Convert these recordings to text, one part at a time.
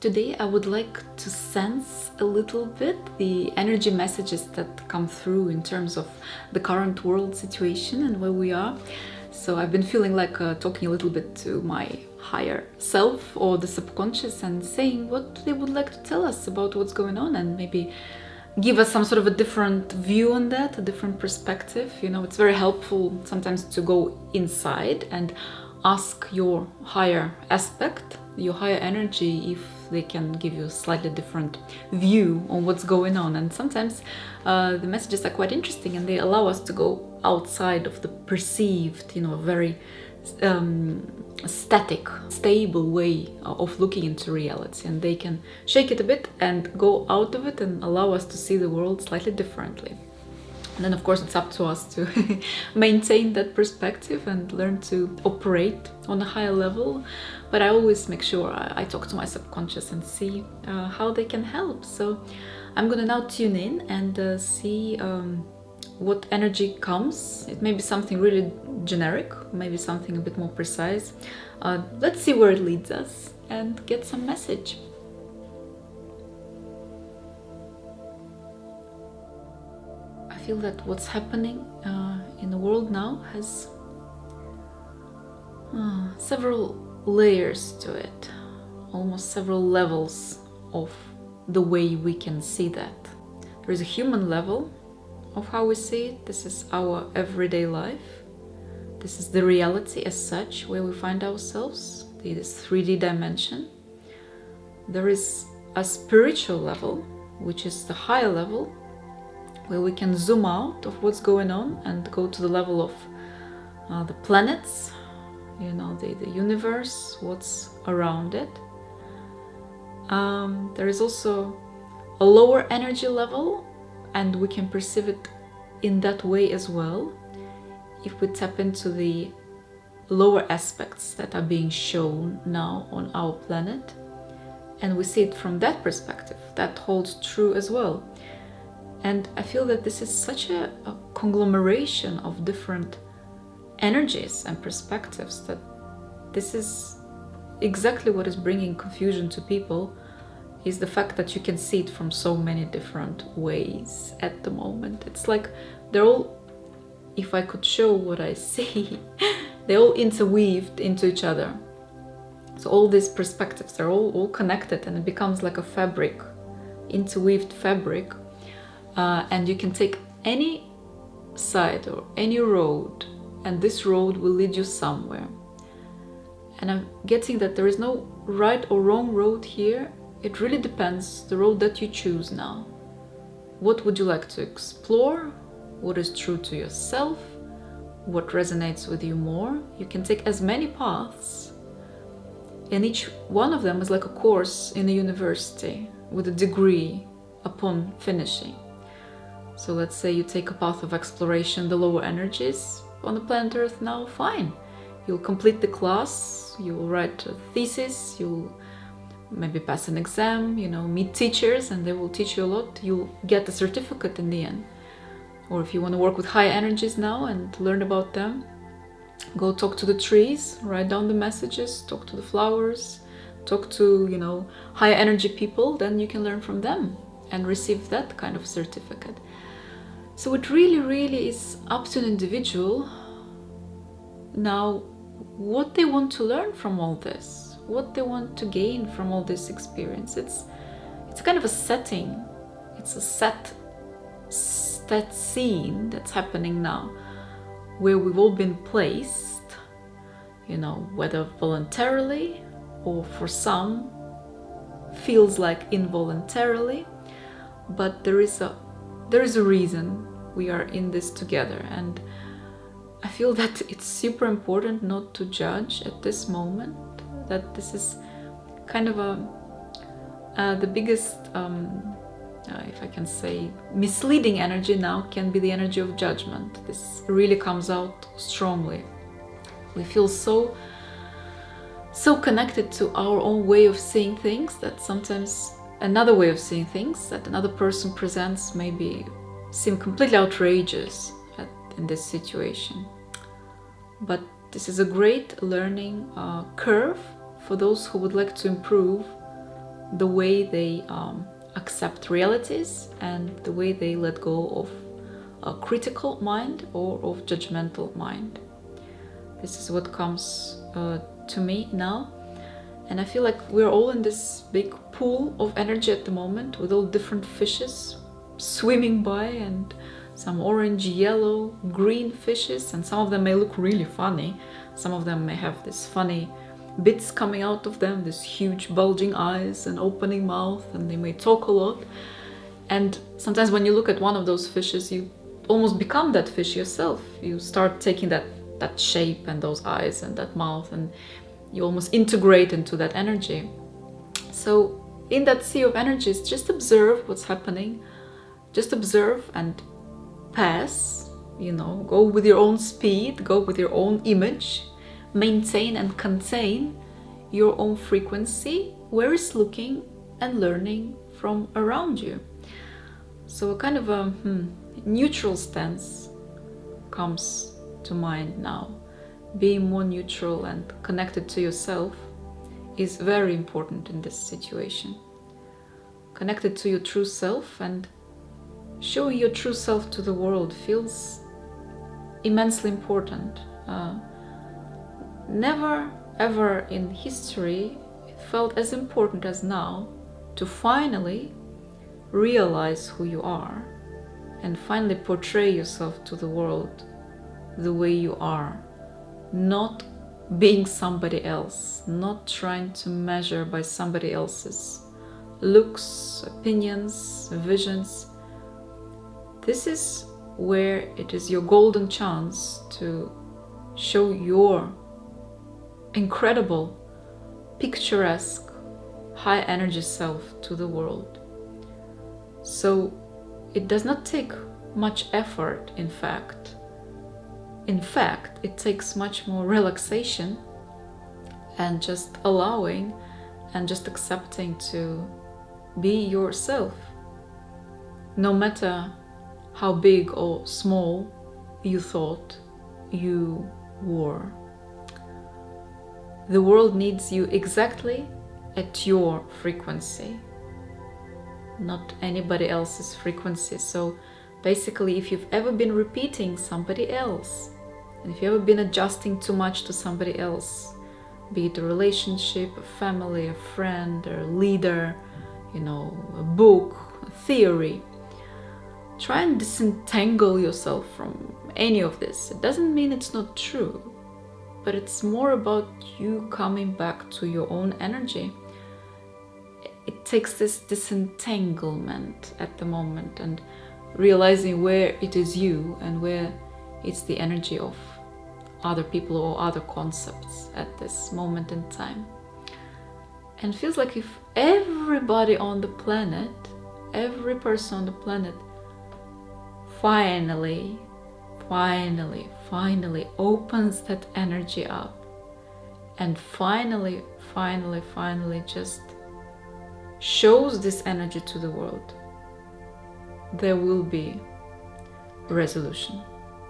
Today I would like to sense a little bit the energy messages that come through in terms of the current world situation and where we are. So I've been feeling like talking a little bit to my higher self or the subconscious and saying what they would like to tell us about what's going on, and maybe give us some sort of a different view on that, a different perspective. You know, it's very helpful sometimes to go inside and ask your higher aspect, your higher energy, if they can give you a slightly different view on what's going on. And sometimes the messages are quite interesting, and they allow us to go outside of the perceived, very static, stable way of looking into reality, and they can shake it a bit and go out of it and allow us to see the world slightly differently. And then of course it's up to us to maintain that perspective and learn to operate on a higher level. But I always make sure I talk to my subconscious and see how they can help. So I'm gonna now tune in and see what energy comes. It may be something really generic, maybe something a bit more precise. Let's see where it leads us and get some message. I feel that what's happening in the world now has several layers to it, almost several levels of the way we can see that. There is a human level of how we see it. This is our everyday life. This is the reality as such, where we find ourselves, this 3D dimension. There is a spiritual level, which is the higher level, where we can zoom out of what's going on and go to the level of the planets, the universe, what's around it. There is also a lower energy level, and we can perceive it in that way as well if we tap into the lower aspects that are being shown now on our planet, and we see it from that perspective. That holds true as well. And I feel that this is such a conglomeration of different energies and perspectives that this is exactly what is bringing confusion to people, is the fact that you can see it from so many different ways at the moment. It's like they're all, if I could show what I see, they're all interweaved into each other. So all these perspectives are all connected, and it becomes like a fabric, interweaved fabric. And you can take any side or any road, and this road will lead you somewhere. And I'm getting that there is no right or wrong road here. It really depends the road that you choose now. What would you like to explore? What is true to yourself? What resonates with you more? You can take as many paths, and each one of them is like a course in a university with a degree upon finishing. So let's say you take a path of exploration, the lower energies on the planet Earth now, fine. You'll complete the class, you'll write a thesis, you'll maybe pass an exam, meet teachers and they will teach you a lot. You'll get a certificate in the end. Or if you want to work with high energies now and learn about them, go talk to the trees, write down the messages, talk to the flowers, talk to, high energy people, then you can learn from them and receive that kind of certificate. So it really, really is up to an individual now what they want to learn from all this, what they want to gain from all this experience. It's kind of a setting. It's a set scene that's happening now, where we've all been placed, whether voluntarily or for some feels like involuntarily, but there is a reason we are in this together. And I feel that it's super important not to judge at this moment, that this is kind of the biggest, if I can say, misleading energy now can be the energy of judgment. This really comes out strongly. We feel so connected to our own way of seeing things that sometimes another way of seeing things that another person presents maybe seem completely outrageous in this situation. But this is a great learning curve for those who would like to improve the way they accept realities and the way they let go of a critical mind or of judgmental mind. This is what comes to me now. And I feel like we're all in this big pool of energy at the moment, with all different fishes swimming by, and some orange, yellow, green fishes, and some of them may look really funny. Some of them may have this funny bits coming out of them, this huge bulging eyes and opening mouth, and they may talk a lot. And sometimes when you look at one of those fishes, you almost become that fish yourself. You start taking that shape and those eyes and that mouth, and you almost integrate into that energy. So in that sea of energies, just observe what's happening. Just observe and pass, go with your own speed, go with your own image, maintain and contain your own frequency, where it's looking and learning from around you. So a kind of a neutral stance comes to mind now. Being more neutral and connected to yourself is very important in this situation. Connected to your true self and showing your true self to the world feels immensely important. Never ever in history it felt as important as now to finally realize who you are and finally portray yourself to the world the way you are, not being somebody else, not trying to measure by somebody else's looks, opinions, visions. This is where it is your golden chance to show your incredible, picturesque, high energy self to the world. So it does not take much effort, in fact. In fact, it takes much more relaxation and just allowing and just accepting to be yourself, no matter how big or small you thought you were. The world needs you exactly at your frequency, not anybody else's frequency. So basically, if you've ever been repeating somebody else, and if you've ever been adjusting too much to somebody else, be it a relationship, a family, a friend, a leader, a book, a theory, try and disentangle yourself from any of this. It doesn't mean it's not true, but it's more about you coming back to your own energy. It takes this disentanglement at the moment and realizing where it is you and where it's the energy of other people or other concepts at this moment in time. And it feels like if everybody on the planet, every person on the planet finally opens that energy up and finally just shows this energy to the world, there will be resolution,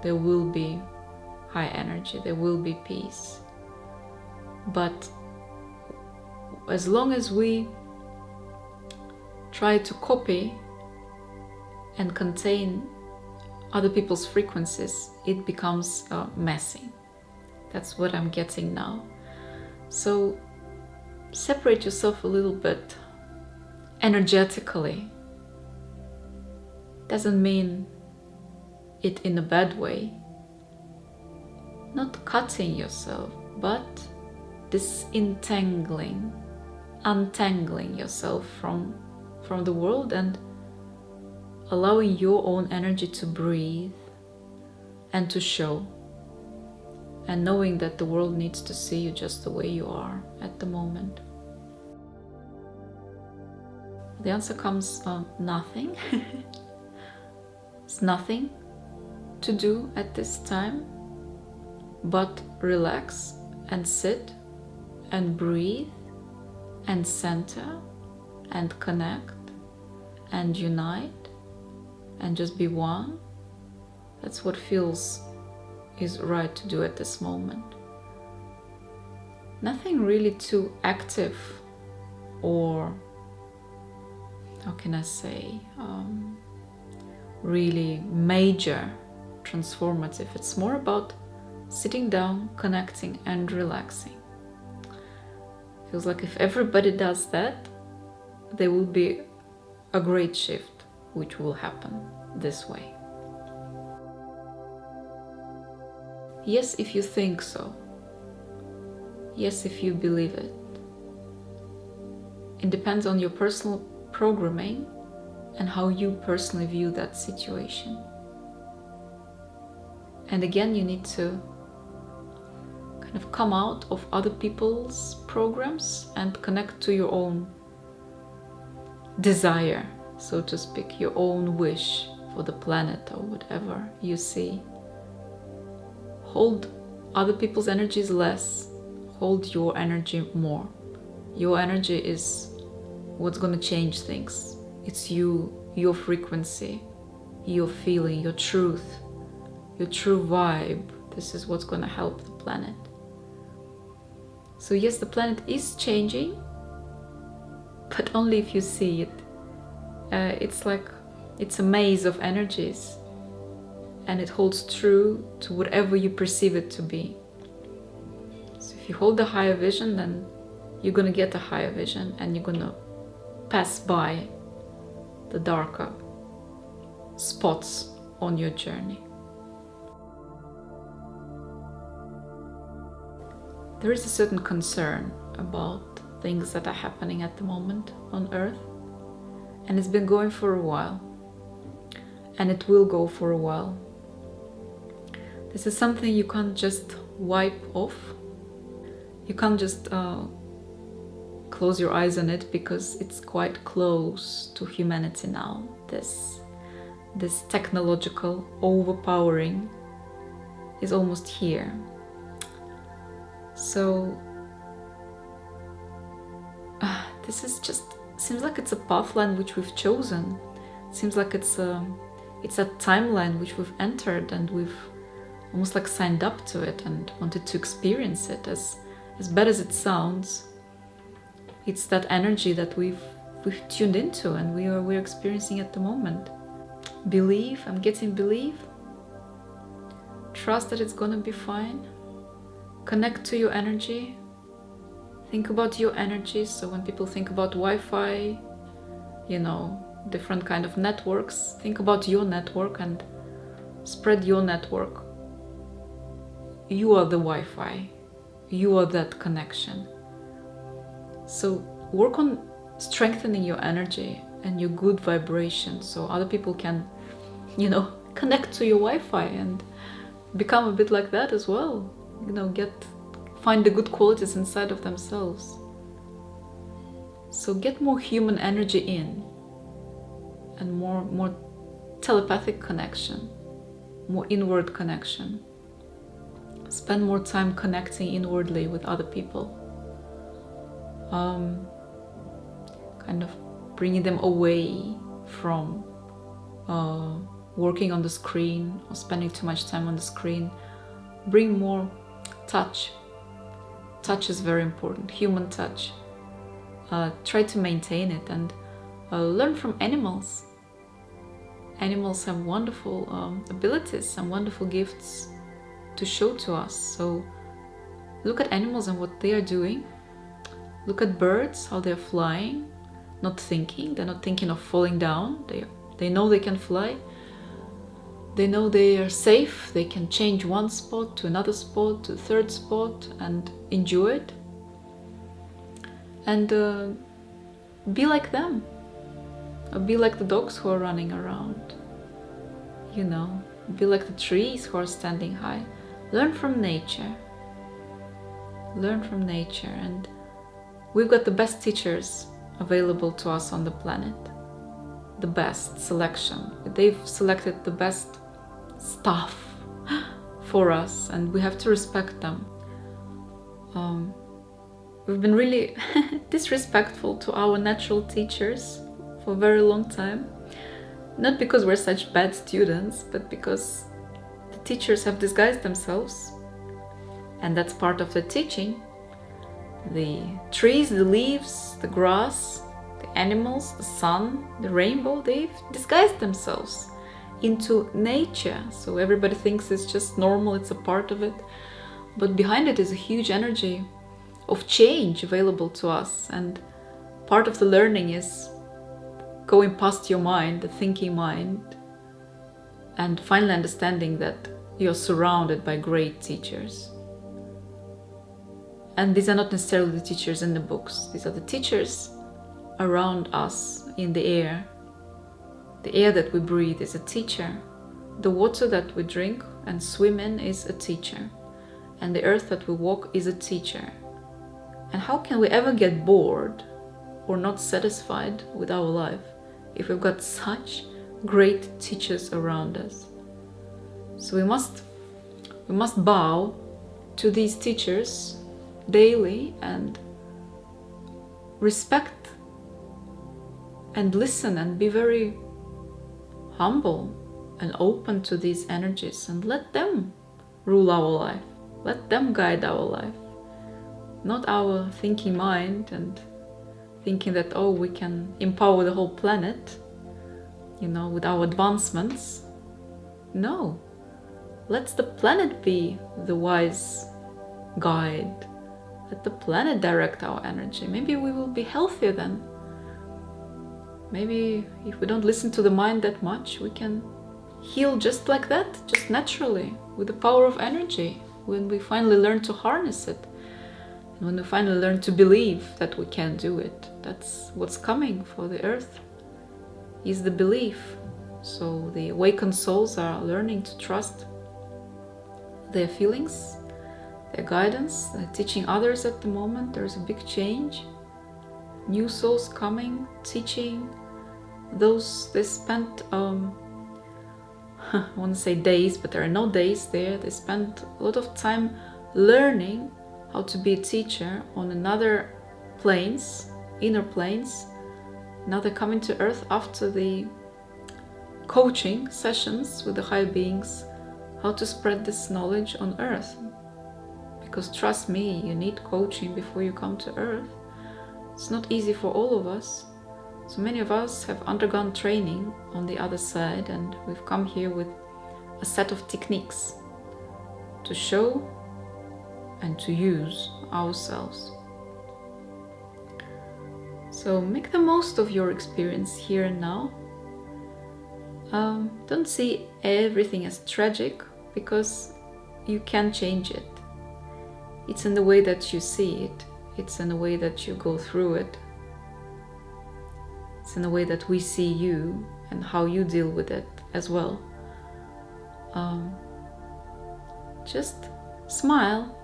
there will be high energy, there will be peace. But as long as we try to copy and contain other people's frequencies, it becomes messy. That's what I'm getting now. So separate yourself a little bit energetically. Doesn't mean it in a bad way. Not cutting yourself, but disentangling, untangling yourself from the world and allowing your own energy to breathe and to show, and knowing that the world needs to see you just the way you are at the moment. The answer comes nothing. It's nothing to do at this time but relax and sit and breathe and center and connect and unite and just be one. That's what feels is right to do at this moment. Nothing really too active or how can I say, really major, transformative. It's more about sitting down, connecting and relaxing. Feels like if everybody does that, there will be a great shift which will happen this way. Yes, if you think so. Yes, if you believe it. It depends on your personal programming and how you personally view that situation. And again, you need to kind of come out of other people's programs and connect to your own desire, so to speak, your own wish for the planet or whatever you see. Hold other people's energies less, hold your energy more. Your energy is what's going to change things. It's you, your frequency, your feeling, your truth, your true vibe. This is what's going to help the planet. So yes, the planet is changing, but only if you see it. It's a maze of energies, and it holds true to whatever you perceive it to be. So if you hold the higher vision, then you're going to get a higher vision, and you're going to pass by the darker spots on your journey. There is a certain concern about things that are happening at the moment on Earth, and it's been going for a while, and it will go for a while. This is something you can't just wipe off. You can't just close your eyes on it, because it's quite close to humanity now. This technological overpowering is almost here. So this is just, seems like it's a pathline which we've chosen. It seems like it's a timeline which we've entered, and we've almost like signed up to it and wanted to experience it. As bad as it sounds, it's that energy that we've tuned into, and we're experiencing at the moment. Believe, I'm getting believe. Trust that it's gonna be fine. Connect to your energy. Think about your energy. So when people think about Wi-Fi, different kind of networks, think about your network and spread your network. You are the Wi-Fi. You are that connection. So work on strengthening your energy and your good vibration, so other people can, connect to your Wi-Fi and become a bit like that as well. Find the good qualities inside of themselves. So get more human energy in, and more telepathic connection, more inward connection. Spend more time connecting inwardly with other people. Kind of bringing them away from working on the screen or spending too much time on the screen. Bring more touch. Touch is very important, human touch. Try to maintain it, and learn from animals. Animals have wonderful abilities and wonderful gifts to show to us. So look at animals and what they are doing. Look at birds, how they're flying, not thinking. They're not thinking of falling down. They know they can fly. They know they are safe. They can change one spot to another spot, to a third spot, and enjoy it. And be like them. Or be like the dogs who are running around. Be like the trees who are standing high. Learn from nature. Learn from nature. And we've got the best teachers available to us on the planet. The best selection. They've selected the best stuff for us, and we have to respect them. We've been really disrespectful to our natural teachers for a very long time. Not because we're such bad students, but because the teachers have disguised themselves, and that's part of the teaching. The trees, the leaves, the grass, The animals, the sun, the rainbow, they've disguised themselves into nature. So everybody thinks it's just normal, it's a part of it. But behind it is a huge energy of change available to us. And part of the learning is going past your mind, the thinking mind, and finally understanding that you're surrounded by great teachers. And these are not necessarily the teachers in the books. These are the teachers around us in the air. The air that we breathe is a teacher. The water that we drink and swim in is a teacher. And the earth that we walk is a teacher. And how can we ever get bored or not satisfied with our life if we've got such great teachers around us? So we must bow to these teachers daily and respect and listen and be very humble and open to these energies and let them rule our life. Let them guide our life. Not our thinking mind and thinking that, oh, we can empower the whole planet, with our advancements. No. Let the planet be the wise guide. Let the planet direct our energy. Maybe we will be healthier then. Maybe if we don't listen to the mind that much, we can heal just like that, just naturally, with the power of energy, when we finally learn to harness it. And when we finally learn to believe that we can do it. That's what's coming for the earth, is the belief. So the awakened souls are learning to trust their feelings, their guidance. They're teaching others at the moment. There's a big change. New souls coming, teaching. Those, they spent, I want to say days, but there are no days there. They spent a lot of time learning how to be a teacher on another planes, inner planes. Now they're coming to earth after the coaching sessions with the higher beings, how to spread this knowledge on earth. Because trust me, you need coaching before you come to earth. It's not easy for all of us. So many of us have undergone training on the other side, and we've come here with a set of techniques to show and to use ourselves. So make the most of your experience here and now. Don't see everything as tragic, because you can change it. It's in the way that you see it. It's in the way that you go through it. It's in the way that we see you and how you deal with it as well. Just smile.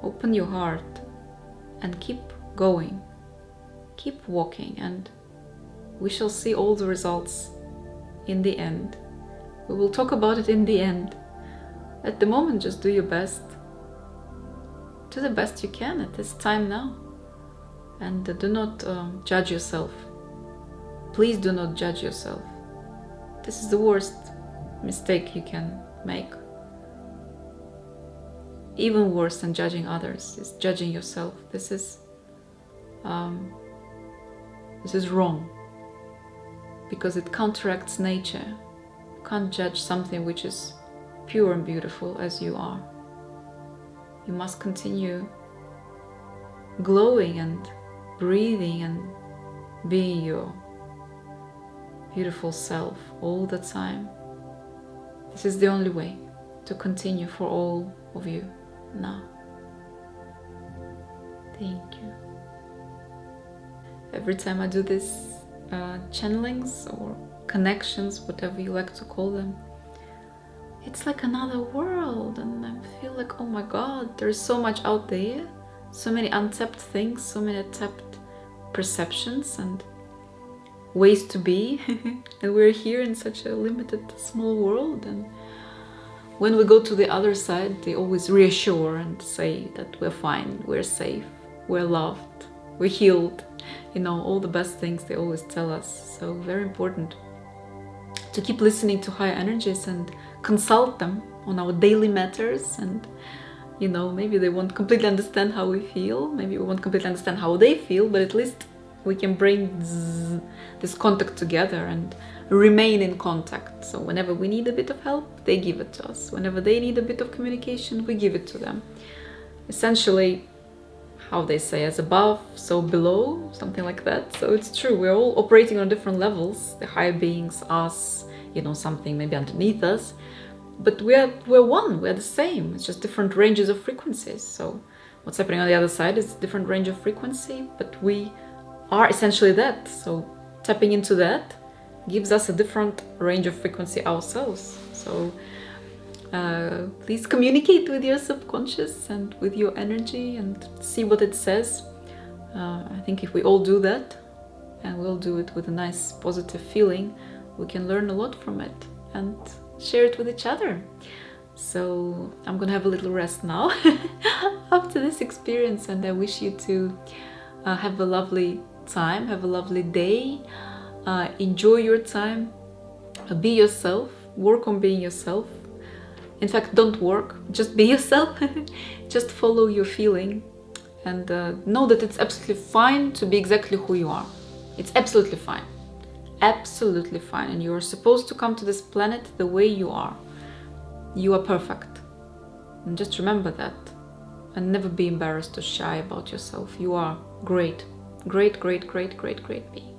Open your heart and keep going. Keep walking, and we shall see all the results in the end. We will talk about it in the end. At the moment, just do your best. Do the best you can at this time now. And do not judge yourself. Please do not judge yourself. This is the worst mistake you can make. Even worse than judging others is judging yourself. This is wrong, because it counteracts nature. You can't judge something which is pure and beautiful as you are. You must continue glowing and breathing and being your beautiful self all the time. This is the only way to continue for all of you now. Thank you. Every time I do this channelings or connections, whatever you like to call them, it's like another world, and I feel like, oh my God, there's so much out there, so many untapped things, so many untapped perceptions and ways to be, and we're here in such a limited, small world. And when we go to the other side, they always reassure and say that we're fine, we're safe, we're loved, we're healed, all the best things they always tell us. So very important to keep listening to higher energies and consult them on our daily matters, and You know, maybe they won't completely understand how we feel, maybe we won't completely understand how they feel, but at least we can bring this contact together and remain in contact. So whenever we need a bit of help, they give it to us. Whenever they need a bit of communication, we give it to them. Essentially, how they say, as above, so below, something like that. So it's true, we're all operating on different levels, the higher beings, us, you know, something maybe underneath us, but we're one, we're the same. It's just different ranges of frequencies. So what's happening on the other side is a different range of frequency, but we are essentially that. So tapping into that gives us a different range of frequency ourselves. So please communicate with your subconscious and with your energy and see what it says. I think if we all do that, and we'll do it with a nice positive feeling, we can learn a lot from it and share it with each other. So I'm gonna have a little rest now after this experience, and I wish you to have a lovely time, have a lovely day, enjoy your time, be yourself, work on being yourself. In fact, don't work, just be yourself. Just follow your feeling, and know that it's absolutely fine to be exactly who you are. It's absolutely fine. Absolutely fine. And you're supposed to come to this planet the way you are. You are perfect. And just remember that. And never be embarrassed or shy about yourself. You are great. Great, great, great, great, great being.